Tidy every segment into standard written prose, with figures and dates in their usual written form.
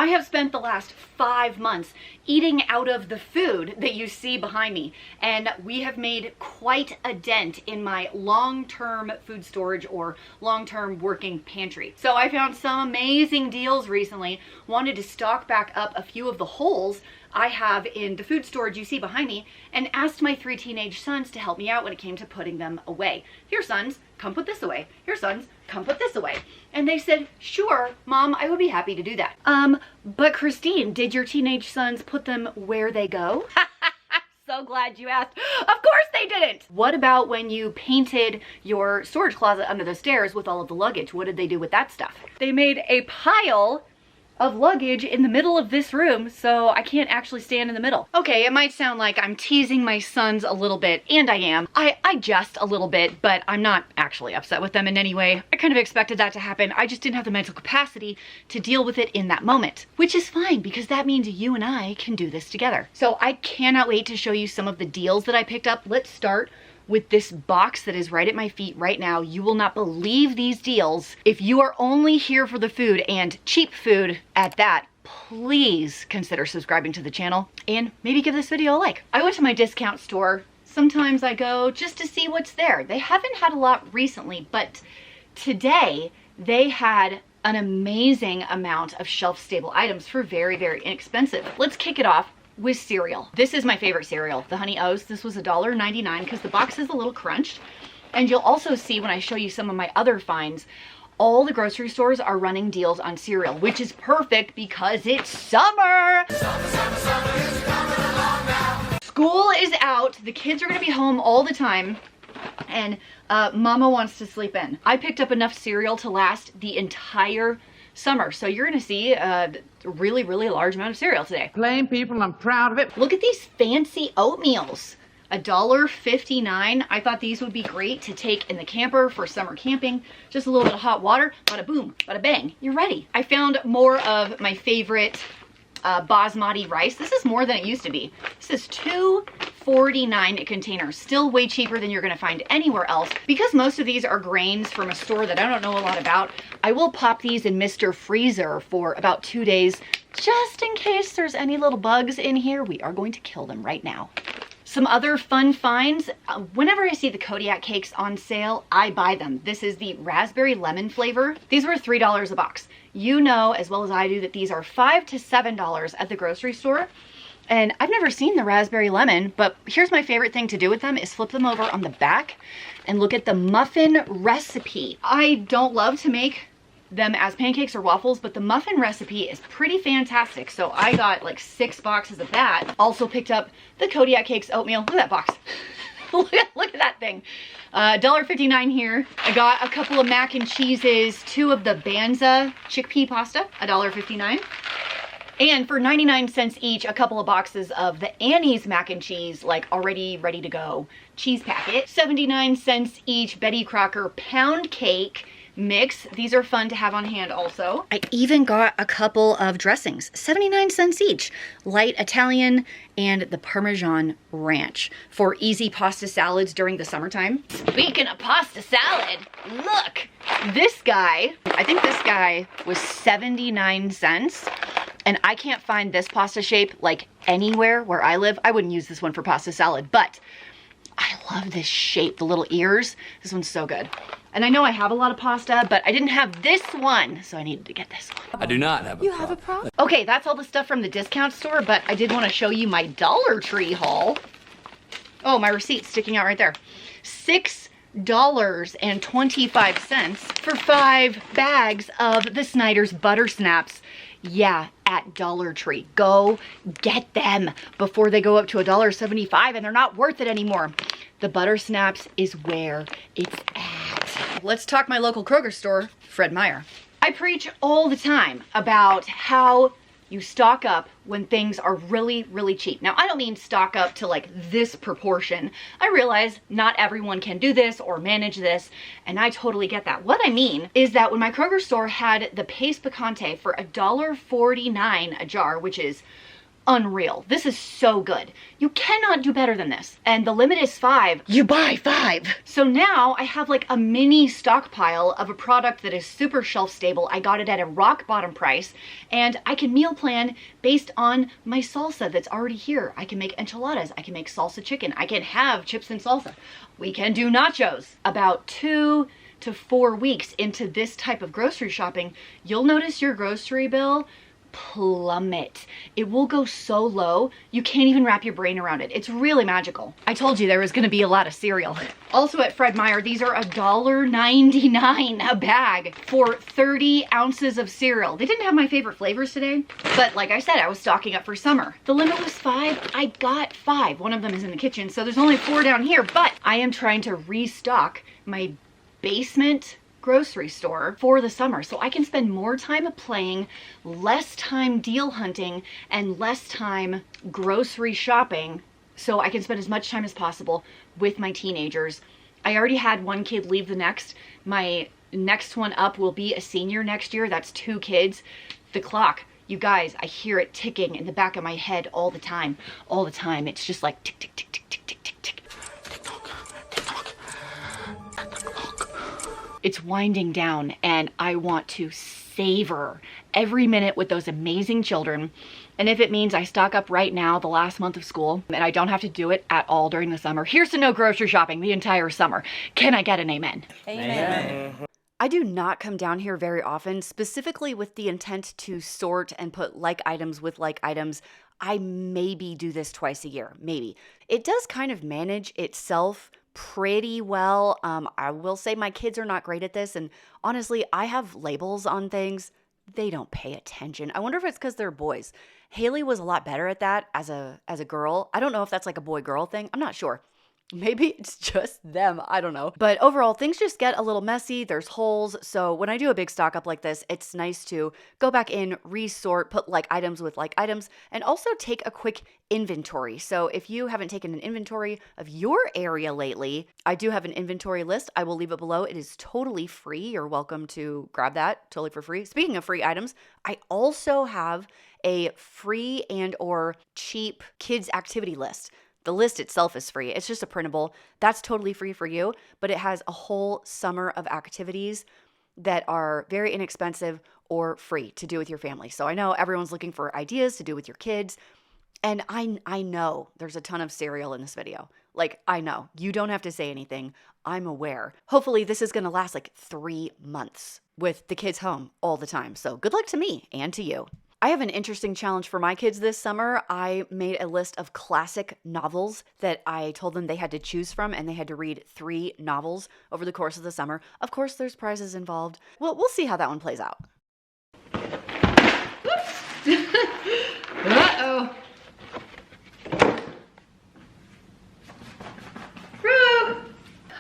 I have spent the last 5 months eating out of the food that you see behind me, and we have made quite a dent in my long-term food storage or long-term working pantry. So I found some amazing deals recently, wanted to stock back up a few of the holes I have in the food storage you see behind me, and asked my 3 teenage sons to help me out when it came to putting them away. Here, sons, come put this away. Here, sons, come put this away. And they said, sure, Mom, I would be happy to do that. But Christine, did your teenage sons put them where they go? So glad you asked. Of course they didn't. What about when you painted your storage closet under the stairs with all of the luggage? What did they do with that stuff? They made a pile of luggage in the middle of this room, so I can't actually stand in the middle. Okay, it might sound like I'm teasing my sons a little bit, and I am. I jest a little bit, but I'm not actually upset with them in any way. I kind of expected that to happen. I just didn't have the mental capacity to deal with it in that moment, which is fine because that means you and I can do this together. So I cannot wait to show you some of the deals that I picked up. Let's start with this box that is right at my feet right now. You will not believe these deals. If you are only here for the food, and cheap food at that, please consider subscribing to the channel and maybe give this video a like. I went to my discount store. Sometimes I go just to see what's there. They haven't had a lot recently, but today they had an amazing amount of shelf-stable items for very, very inexpensive. Let's kick it off with cereal. This is my favorite cereal, the Honey O's. This was $1.99 because the box is a little crunched. And you'll also see when I show you some of my other finds, all the grocery stores are running deals on cereal, which is perfect because it's summer. Summer is coming along now. School is out. The kids are gonna be home all the time, and Mama wants to sleep in. I picked up enough cereal to last the entire summer. So you're gonna see a really, really large amount of cereal today. Plain people, I'm proud of it. Look at these fancy oatmeals. $1.59. I thought these would be great to take in the camper for summer camping. Just a little bit of hot water, bada boom, bada bang, you're ready. I found more of my favorite basmati rice. This is more than it used to be. This is $2.49 a container, still way cheaper than you're gonna find anywhere else. Because most of these are grains from a store that I don't know a lot about, I will pop these in Mr. Freezer for about 2 days, just in case there's any little bugs in here. We are going to kill them right now. Some other fun finds. Whenever I see the Kodiak cakes on sale, I buy them. This is the raspberry lemon flavor. These were $3 a box. You know as well as I do that these are $5 to $7 at the grocery store. And I've never seen the raspberry lemon, but here's my favorite thing to do with them is flip them over on the back and look at the muffin recipe. I don't love to make them as pancakes or waffles, but the muffin recipe is pretty fantastic. So I got like 6 boxes of that. Also picked up the Kodiak Cakes oatmeal. Look at that box. look at that thing. $1.59 here. I got a couple of mac and cheeses, 2 of the Banza chickpea pasta, $1.59. And for 99 cents each, a couple of boxes of the Annie's mac and cheese, like already ready to go cheese packet. 79 cents each Betty Crocker pound cake mix. These are fun to have on hand also. I even got a couple of dressings, 79 cents each. Light Italian and the Parmesan Ranch for easy pasta salads during the summertime. Speaking of pasta salad, look, this guy, I think this guy was 79 cents. And I can't find this pasta shape like anywhere where I live. I wouldn't use this one for pasta salad, but I love this shape, the little ears. This one's so good. And I know I have a lot of pasta, but I didn't have this one, so I needed to get this one. I do not have a problem. You have a problem? Okay, that's all the stuff from the discount store, but I did want to show you my Dollar Tree haul. Oh, my receipt's sticking out right there. $6.25 for 5 bags of the Snyder's Butter Snaps. Yeah, at Dollar Tree. Go get them before they go up to $1.75 and they're not worth it anymore. The Butter Snaps is where it's at. Let's talk my local Kroger store, Fred Meyer. I preach all the time about how you stock up when things are really, really cheap. Now, I don't mean stock up to like this proportion. I realize not everyone can do this or manage this, and I totally get that. What I mean is that when my Kroger store had the Pace Picante for $1.49 a jar, which is unreal. This is so good. You cannot do better than this. And the limit is 5. You buy 5. So now I have like a mini stockpile of a product that is super shelf stable. I got it at a rock bottom price, and I can meal plan based on my salsa that's already here. I can make enchiladas. I can make salsa chicken. I can have chips and salsa. We can do nachos. About 2 to 4 weeks into this type of grocery shopping, you'll notice your grocery bill plummet. It will go so low, you can't even wrap your brain around it. It's really magical. I told you there was gonna be a lot of cereal. Also at Fred Meyer, these are $1.99 a bag for 30 ounces of cereal. They didn't have my favorite flavors today, but like I said, I was stocking up for summer. The limit was 5, I got 5. One of them is in the kitchen, so there's only 4 down here, but I am trying to restock my basement grocery store for the summer so I can spend more time playing, less time deal hunting, and less time grocery shopping so I can spend as much time as possible with my teenagers. I already had one kid leave the nest. My next one up will be a senior next year. That's 2 kids. The clock, you guys, I hear it ticking in the back of my head all the time. All the time. It's just like tick, tick, tick, tick, tick, tick, tick, tick. It's winding down, and I want to savor every minute with those amazing children. And if it means I stock up right now the last month of school and I don't have to do it at all during the summer, here's to no grocery shopping the entire summer. Can I get an amen? Amen. I do not come down here very often, specifically with the intent to sort and put like items with like items. I maybe do this twice a year, maybe. It does kind of manage itself pretty well. I will say my kids are not great at this, and honestly, I have labels on things. They don't pay attention. I wonder if it's because they're boys. Haley was a lot better at that as a girl. I don't know if that's like a boy-girl thing. I'm not sure. Maybe it's just them. I don't know. But overall, things just get a little messy. There's holes. So when I do a big stock up like this, it's nice to go back in, resort, put like items with like items, and also take a quick inventory. So if you haven't taken an inventory of your area lately, I do have an inventory list. I will leave it below. It is totally free. You're welcome to grab that totally for free. Speaking of free items, I also have a free and or cheap kids activity list. The list itself is free. It's just a printable. That's totally free for you, but it has a whole summer of activities that are very inexpensive or free to do with your family. So I know everyone's looking for ideas to do with your kids, and I know there's a ton of cereal in this video. Like, I know. You don't have to say anything. I'm aware. Hopefully this is going to last like 3 months with the kids home all the time. So good luck to me and to you. I have an interesting challenge for my kids this summer. I made a list of classic novels that I told them they had to choose from, and they had to read 3 novels over the course of the summer. Of course, there's prizes involved. Well, we'll see how that one plays out. Uh-oh.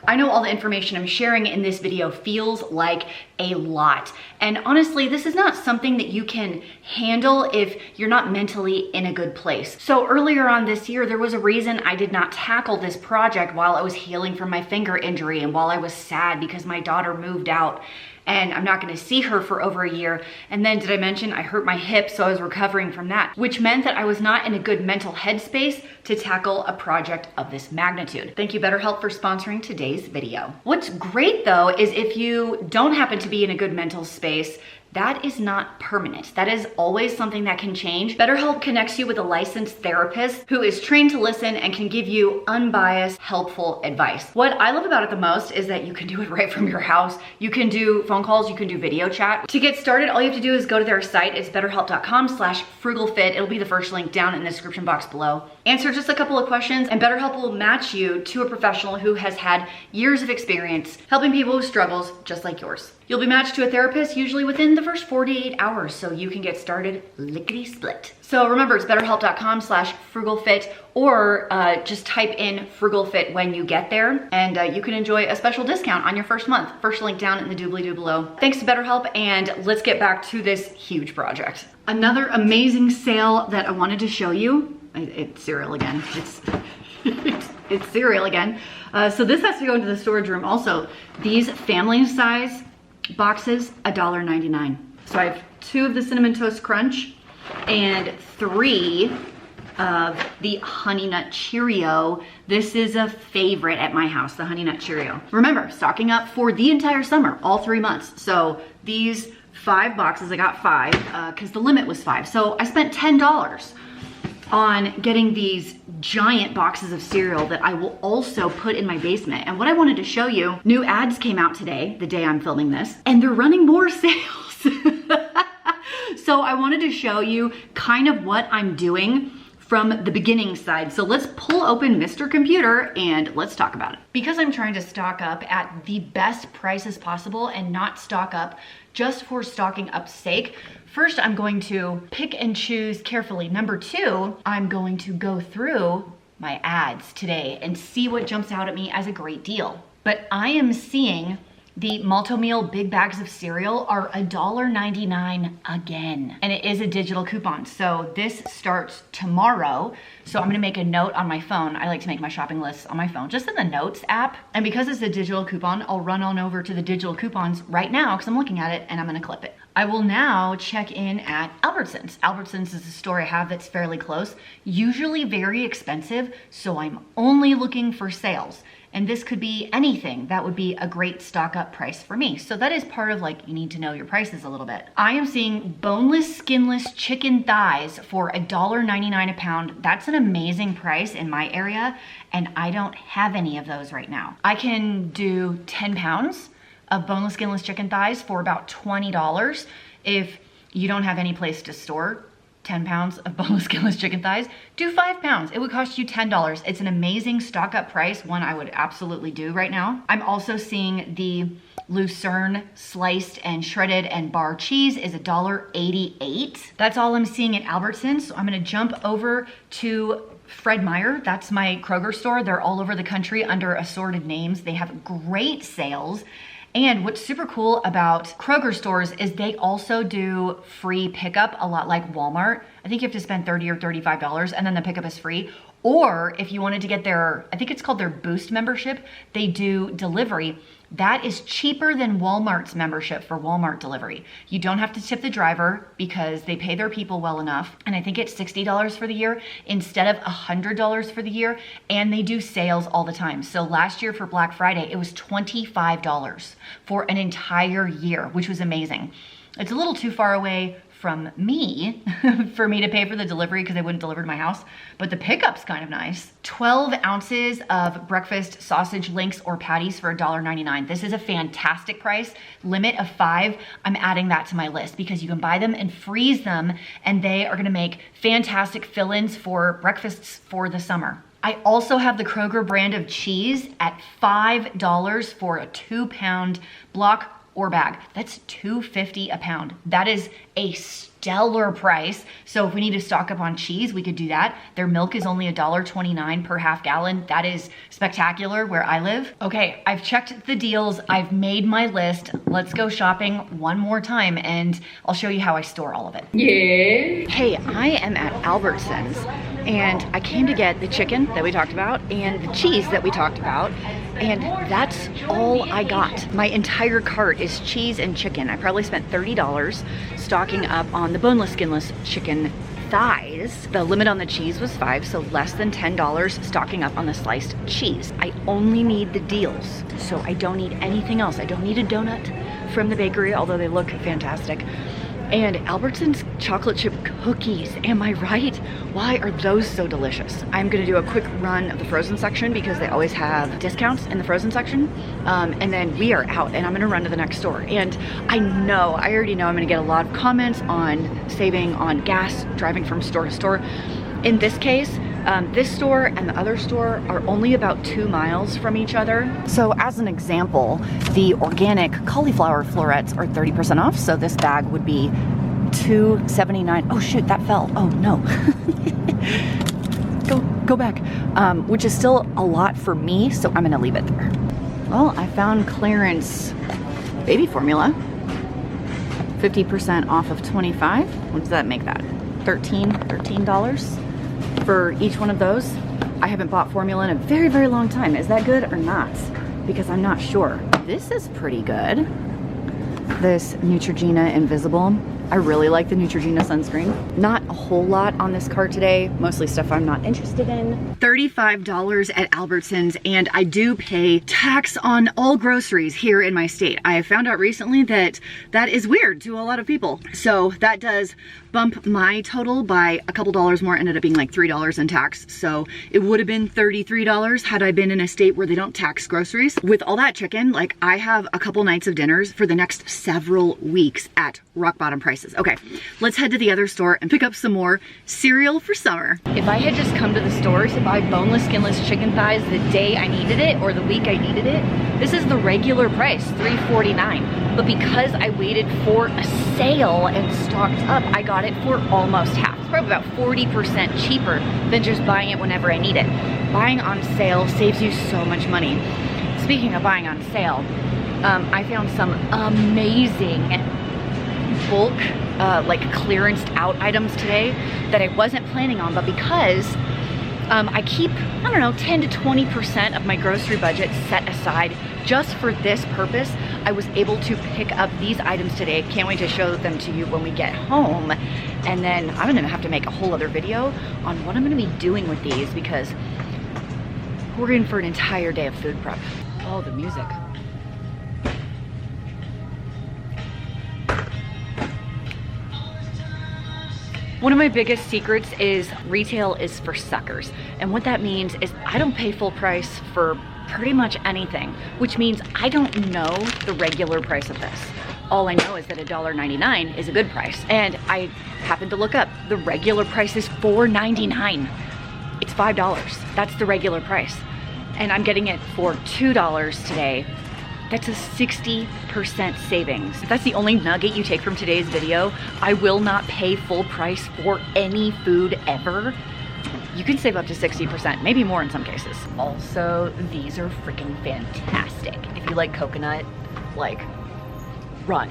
I know all the information I'm sharing in this video feels like a lot. And honestly, this is not something that you can handle if you're not mentally in a good place. So earlier on this year, there was a reason I did not tackle this project while I was healing from my finger injury and while I was sad because my daughter moved out and I'm not gonna see her for over a year. And then did I mention I hurt my hip, so I was recovering from that, which meant that I was not in a good mental headspace to tackle a project of this magnitude. Thank you, BetterHelp, for sponsoring today's video. What's great though is if you don't happen to be in a good mental space, that is not permanent. That is always something that can change. BetterHelp connects you with a licensed therapist who is trained to listen and can give you unbiased, helpful advice. What I love about it the most is that you can do it right from your house. You can do phone calls, you can do video chat. To get started, all you have to do is go to their site. It's betterhelp.com/frugalfit. It'll be the first link down in the description box below. Answer just a couple of questions and BetterHelp will match you to a professional who has had years of experience helping people with struggles just like yours. You'll be matched to a therapist usually within the first 48 hours, so you can get started lickety-split. So remember, it's betterhelp.com/frugalfit, or just type in frugalfit when you get there, and you can enjoy a special discount on your first month. First link down in the doobly-doo below. Thanks to BetterHelp, and let's get back to this huge project. Another amazing sale that I wanted to show you. It's cereal again. It's cereal again. So this has to go into the storage room. Also, these family size boxes, $1.99. So I have 2 of the Cinnamon Toast Crunch. and 3 of the Honey Nut Cheerio. This is a favorite at my house, the Honey Nut Cheerio. Remember, stocking up for the entire summer, all 3 months. So these 5 boxes, I got 5 because the limit was 5. So I spent $10 on getting these giant boxes of cereal that I will also put in my basement. And what I wanted to show you, new ads came out today, the day I'm filming this, and they're running more sales. So I wanted to show you kind of what I'm doing from the beginning side. So let's pull open Mr. Computer and let's talk about it. Because I'm trying to stock up at the best prices possible and not stock up just for stocking up's sake, first I'm going to pick and choose carefully. Number 2, I'm going to go through my ads today and see what jumps out at me as a great deal. But I am seeing the Malto-Meal big bags of cereal are $1.99 again. And it is a digital coupon. So this starts tomorrow. So I'm gonna make a note on my phone. I like to make my shopping lists on my phone, just in the Notes app. And because it's a digital coupon, I'll run on over to the digital coupons right now because I'm looking at it and I'm gonna clip it. I will now check in at Albertsons. Albertsons is a store I have that's fairly close, usually very expensive. So I'm only looking for sales. And this could be anything. That would be a great stock up price for me. So that is part of like, you need to know your prices a little bit. I am seeing boneless, skinless chicken thighs for $1.99 a pound. That's an amazing price in my area. And I don't have any of those right now. I can do 10 pounds of boneless, skinless chicken thighs for about $20. If you don't have any place to store 10 pounds of boneless, skinless chicken thighs, do 5 pounds. It would cost you $10. It's an amazing stock up price, one I would absolutely do right now. I'm also seeing the Lucerne sliced and shredded and bar cheese is $1.88. That's all I'm seeing at Albertsons. So I'm gonna jump over to Fred Meyer. That's my Kroger store. They're all over the country under assorted names. They have great sales. And what's super cool about Kroger stores is they also do free pickup, a lot like Walmart. I think you have to spend $30 or $35 and then the pickup is free. Or if you wanted to get their, I think it's called their Boost membership, they do delivery. That is cheaper than Walmart's membership for Walmart delivery. You don't have to tip the driver because they pay their people well enough. And I think it's $60 for the year instead of $100 for the year. And they do sales all the time. So last year for Black Friday, it was $25 for an entire year, which was amazing. It's a little too far away from me for me to pay for the delivery because they wouldn't deliver to my house, but the pickup's kind of nice. 12 ounces of breakfast sausage links or patties for $1.99. This is a fantastic price. Limit of 5. I'm adding that to my list because you can buy them and freeze them and they are gonna make fantastic fill-ins for breakfasts for the summer. I also have the Kroger brand of cheese at $5 for a 2-pound block or bag. That's $2.50 a pound. That is a stellar price. So if we need to stock up on cheese, we could do that. Their milk is only $1.29 per half gallon. That is spectacular where I live. Okay, I've checked the deals. I've made my list. Let's go shopping one more time and I'll show you how I store all of it. Yeah. Hey, I am at Albertsons and I came to get the chicken that we talked about and the cheese that we talked about. And that's all I got. My entire cart is cheese and chicken. I probably spent $30 stocking up on the boneless, skinless chicken thighs. The limit on the cheese was 5, so less than $10 stocking up on the sliced cheese. I only need the deals, so I don't need anything else. I don't need a donut from the bakery, although they look fantastic. And Albertsons chocolate chip cookies, am I right? Why are those so delicious? I'm gonna do a quick run of the frozen section because they always have discounts in the frozen section. And then we are out and I'm gonna run to the next store. And I already know I'm gonna get a lot of comments on saving on gas, driving from store to store. In this case, this store and the other store are only about 2 miles from each other. So as an example, the organic cauliflower florets are 30% off. So this bag would be $2.79. Oh shoot, that fell. Oh no. Go back. Which is still a lot for me, so I'm gonna leave it there. Well, I found clearance baby formula. 50% off of 25. What does that make that? $13 for each one of those. I haven't bought formula in a very, very long time. Is that good or not? Because I'm not sure. This is pretty good. This Neutrogena Invisible. I really like the Neutrogena sunscreen. Not a whole lot on this cart today, mostly stuff I'm not interested in. $35 at Albertsons, and I do pay tax on all groceries here in my state. I have found out recently that that is weird to a lot of people. So that does bump my total by a couple dollars more, ended up being like $3 in tax. So it would have been $33 had I been in a state where they don't tax groceries. With all that chicken, like I have a couple nights of dinners for the next several weeks at rock bottom prices. Okay, let's head to the other store and pick up some more cereal for summer. If I had just come to the store to buy boneless, skinless chicken thighs the day I needed it or the week I needed it, this is the regular price, $3.49. But because I waited for a sale and stocked up, I got it for almost half. It's probably about 40% cheaper than just buying it whenever I need it. Buying on sale saves you so much money. Speaking of buying on sale, I found some amazing bulk, like clearanced out items today that I wasn't planning on, but because I keep, I don't know, 10 to 20% of my grocery budget set aside just for this purpose, I was able to pick up these items today. Can't wait to show them to you when we get home. And then I'm gonna have to make a whole other video on what I'm gonna be doing with these because we're in for an entire day of food prep. Oh, the music. One of my biggest secrets is retail is for suckers. And what that means is I don't pay full price for pretty much anything, which means I don't know the regular price of this. All I know is that $1.99 is a good price. And I happened to look up, the regular price is $4.99. It's $5, that's the regular price. And I'm getting it for $2 today. That's a 60% savings. If that's the only nugget you take from today's video, I will not pay full price for any food ever. You can save up to 60%, maybe more in some cases. Also, these are freaking fantastic. If you like coconut, like, run.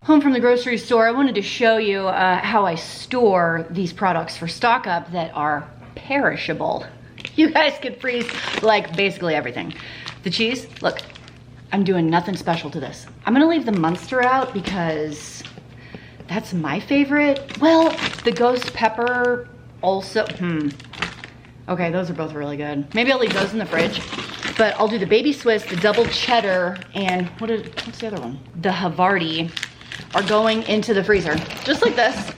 Home from the grocery store, I wanted to show you how I store these products for stock up that are perishable. You guys could freeze like basically everything. The cheese, look, I'm doing nothing special to this. I'm gonna leave the Munster out because that's my favorite. Well, the ghost pepper also, Okay, those are both really good. Maybe I'll leave those in the fridge, but I'll do the baby Swiss, the double cheddar, and what's the other one? The Havarti are going into the freezer, just like this.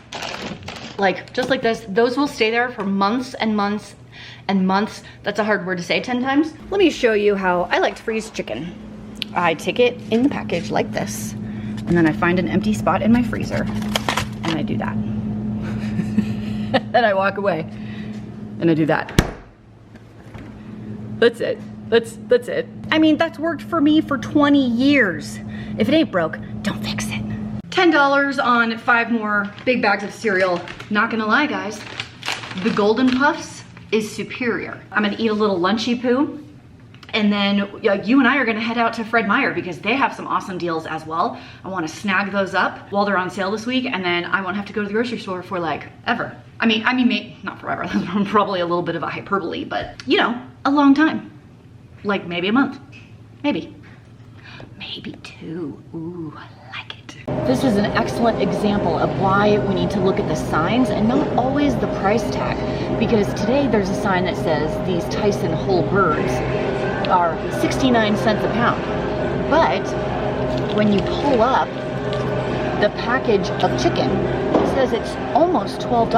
Like, just like this. Those will stay there for months and months and months. That's a hard word to say 10 times. Let me show you how I like to freeze chicken. I take it in the package like this, and then I find an empty spot in my freezer, and I do that. And I walk away, and I do that. That's it. That's it. I mean, that's worked for me for 20 years. If it ain't broke, don't fix it. $10 on 5 more big bags of cereal. Not gonna lie, guys, the Golden Puffs is superior. I'm gonna eat a little lunchy poo, and then you and I are gonna head out to Fred Meyer because they have some awesome deals as well. I wanna snag those up while they're on sale this week, and then I won't have to go to the grocery store for like ever. I mean, maybe not forever, that's probably a little bit of a hyperbole, but you know, a long time. Like maybe a month, maybe 2. Ooh, I like it. This is an excellent example of why we need to look at the signs and not always the price tag. Because today there's a sign that says these Tyson whole birds are 69 cents a pound. But when you pull up the package of chicken, it says it's almost $12.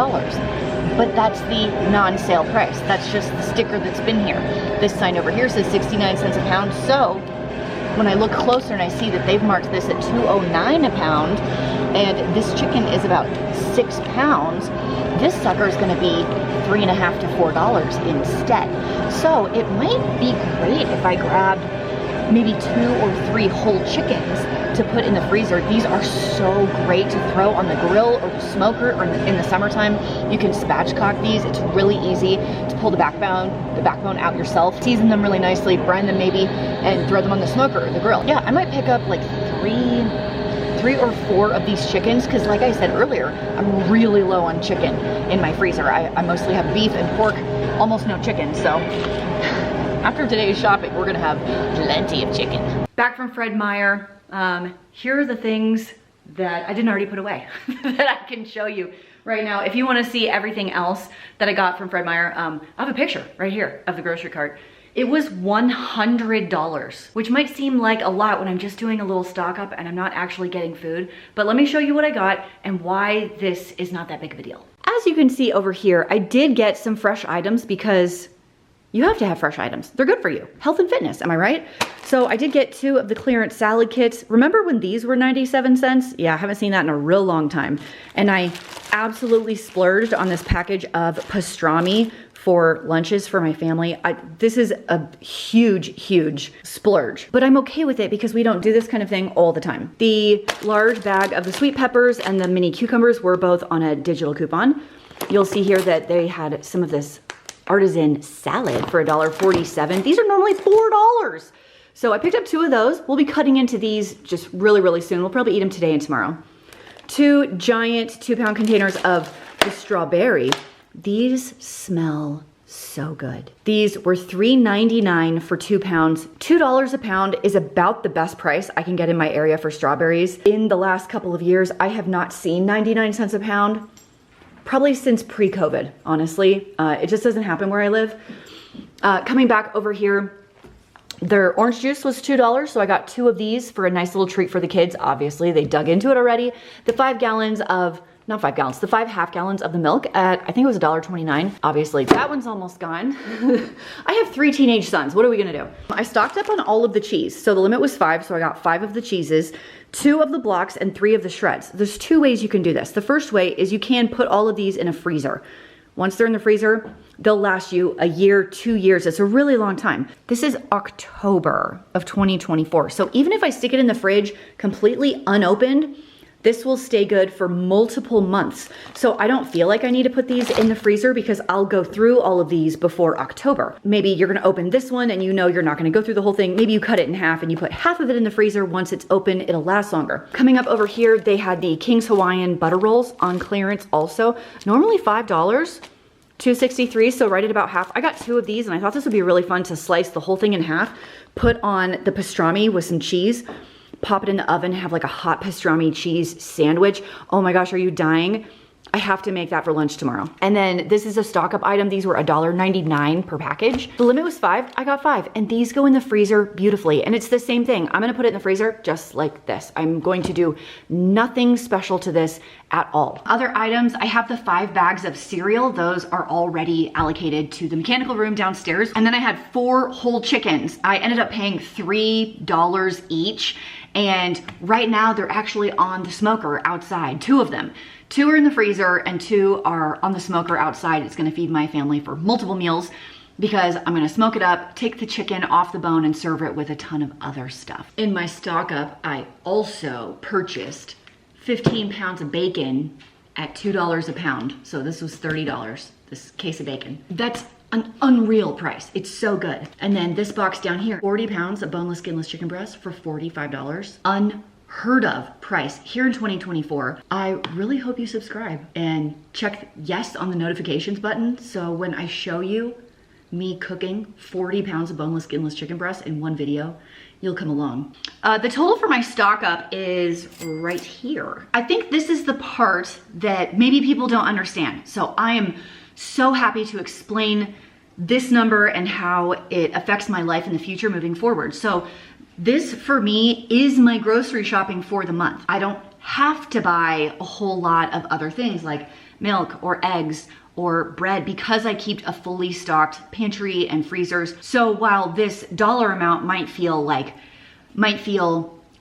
But that's the non-sale price. That's just the sticker that's been here. This sign over here says 69 cents a pound. So when I look closer and I see that they've marked this at $2.09 a pound, and this chicken is about 6 pounds, this sucker is gonna be $3.50 to $4 instead. So it might be great if I grabbed maybe 2 or 3 whole chickens to put in the freezer. These are so great to throw on the grill or the smoker, or in the summertime. You can spatchcock these. It's really easy to pull the backbone out yourself. Season them really nicely, brine them maybe, and throw them on the smoker or the grill. Yeah, I might pick up like 3 or 4 of these chickens, because like I said earlier, I'm really low on chicken in my freezer. I mostly have beef and pork, almost no chicken, so after today's shopping, we're gonna have plenty of chicken. Back from Fred Meyer. Here are the things that I didn't already put away that I can show you right now. If you want to see everything else that I got from Fred Meyer, I have a picture right here of the grocery cart. It was $100, which might seem like a lot when I'm just doing a little stock up and I'm not actually getting food, but let me show you what I got and why this is not that big of a deal. As you can see over here, I did get some fresh items because you have to have fresh items. They're good for you. Health and fitness, am I right? So I did get 2 of the clearance salad kits. Remember when these were 97 cents? Yeah, I haven't seen that in a real long time. And I absolutely splurged on this package of pastrami for lunches for my family. This is a huge splurge, but I'm okay with it because we don't do this kind of thing all the time. The large bag of the sweet peppers and the mini cucumbers were both on a digital coupon. You'll see here that they had some of this artisan salad for $1.47. These are normally $4. So I picked up 2 of those. We'll be cutting into these just really soon. We'll probably eat them today and tomorrow. 2 giant 2-pound containers of the strawberry. These smell so good. These were $3.99 for 2 pounds. $2 a pound is about the best price I can get in my area for strawberries. In the last couple of years, I have not seen 99 cents a pound. Probably since pre-COVID, honestly. It just doesn't happen where I live. Coming back over here, their orange juice was $2, so I got 2 of these for a nice little treat for the kids. Obviously, they dug into it already. The 5 gallons of, not 5 gallons, the 5 half gallons of the milk at, I think it was $1.29. Obviously, that one's almost gone. I have 3 teenage sons. What are we gonna do? I stocked up on all of the cheese. So the limit was 5, so I got 5 of the cheeses, 2 of the blocks, and 3 of the shreds. There's 2 ways you can do this. The first way is you can put all of these in a freezer. Once they're in the freezer, they'll last you a year, 2 years. It's a really long time. This is October of 2024. So even if I stick it in the fridge completely unopened, this will stay good for multiple months. So I don't feel like I need to put these in the freezer because I'll go through all of these before October. Maybe you're gonna open this one and you know you're not gonna go through the whole thing. Maybe you cut it in half and you put half of it in the freezer. Once it's open, it'll last longer. Coming up over here, they had the King's Hawaiian butter rolls on clearance also. Normally $5, $2.63, so right at about half. I got 2 of these and I thought this would be really fun to slice the whole thing in half, put on the pastrami with some cheese, pop it in the oven, have like a hot pastrami cheese sandwich. Oh my gosh, are you dying? I have to make that for lunch tomorrow. And then this is a stock up item. These were $1.99 per package. The limit was 5, I got 5. And these go in the freezer beautifully. And it's the same thing. I'm gonna put it in the freezer just like this. I'm going to do nothing special to this at all. Other items, I have the 5 bags of cereal. Those are already allocated to the mechanical room downstairs. And then I had 4 whole chickens. I ended up paying $3 each. And right now they're actually on the smoker outside, 2 of them. 2 are in the freezer and 2 are on the smoker outside. It's gonna feed my family for multiple meals because I'm gonna smoke it up, take the chicken off the bone and serve it with a ton of other stuff. In my stock up, I also purchased 15 pounds of bacon at $2 a pound. So this was $30, this case of bacon. That's an unreal price. It's so good. And then this box down here, 40 pounds of boneless, skinless chicken breast for $45. Unheard of price here in 2024. I really hope you subscribe and check yes on the notifications button. So when I show you me cooking 40 pounds of boneless, skinless chicken breast in one video, you'll come along. The total for my stock up is right here. I think this is the part that maybe people don't understand. So I am so happy to explain this number and how it affects my life in the future moving forward. So this for me is my grocery shopping for the month. I don't have to buy a whole lot of other things like milk or eggs or bread because I keep a fully stocked pantry and freezers. So while this dollar amount might feel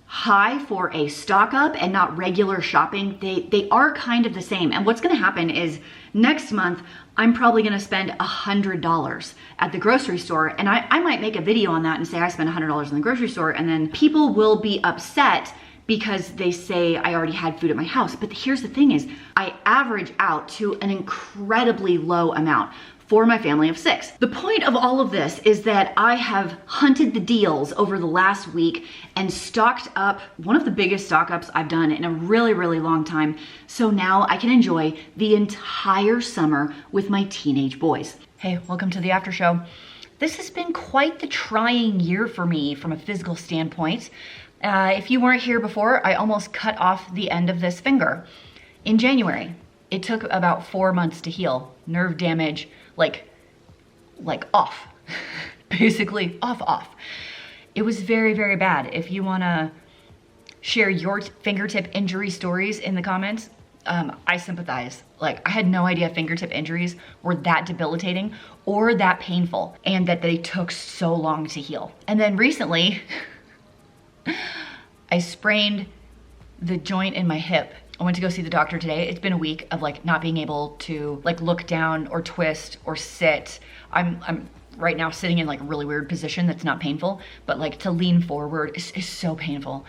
high for a stock up and not regular shopping, they are kind of the same. And what's gonna happen is next month, I'm probably gonna spend $100 at the grocery store. And I might make a video on that and say I spent $100 in the grocery store, and then people will be upset because they say I already had food at my house. But here's the thing is, I average out to an incredibly low amount for my family of 6. The point of all of this is that I have hunted the deals over the last week and stocked up, one of the biggest stock ups I've done in a really, really long time. So now I can enjoy the entire summer with my teenage boys. Hey, welcome to the after show. This has been quite the trying year for me from a physical standpoint. If you weren't here before, I almost cut off the end of this finger in January. It took about 4 months to heal. Nerve damage, like off. Basically off. It was very, very bad. If you wanna share your fingertip injury stories in the comments, I sympathize. Like, I had no idea fingertip injuries were that debilitating or that painful, and that they took so long to heal. And then recently, I sprained the joint in my hip. I went to go see the doctor today. It's been a week of like not being able to like look down or twist or sit. I'm right now sitting in like a really weird position that's not painful, but like to lean forward is so painful.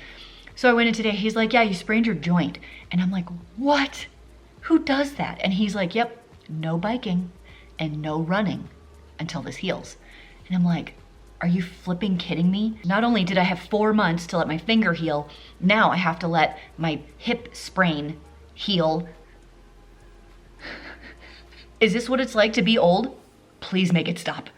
So I went in today, he's like, yeah, you sprained your joint. And I'm like, what? Who does that? And he's like, yep, no biking and no running until this heals. And I'm like, are you flipping kidding me? Not only did I have 4 months to let my finger heal, now I have to let my hip sprain heal. Is this what it's like to be old? Please make it stop.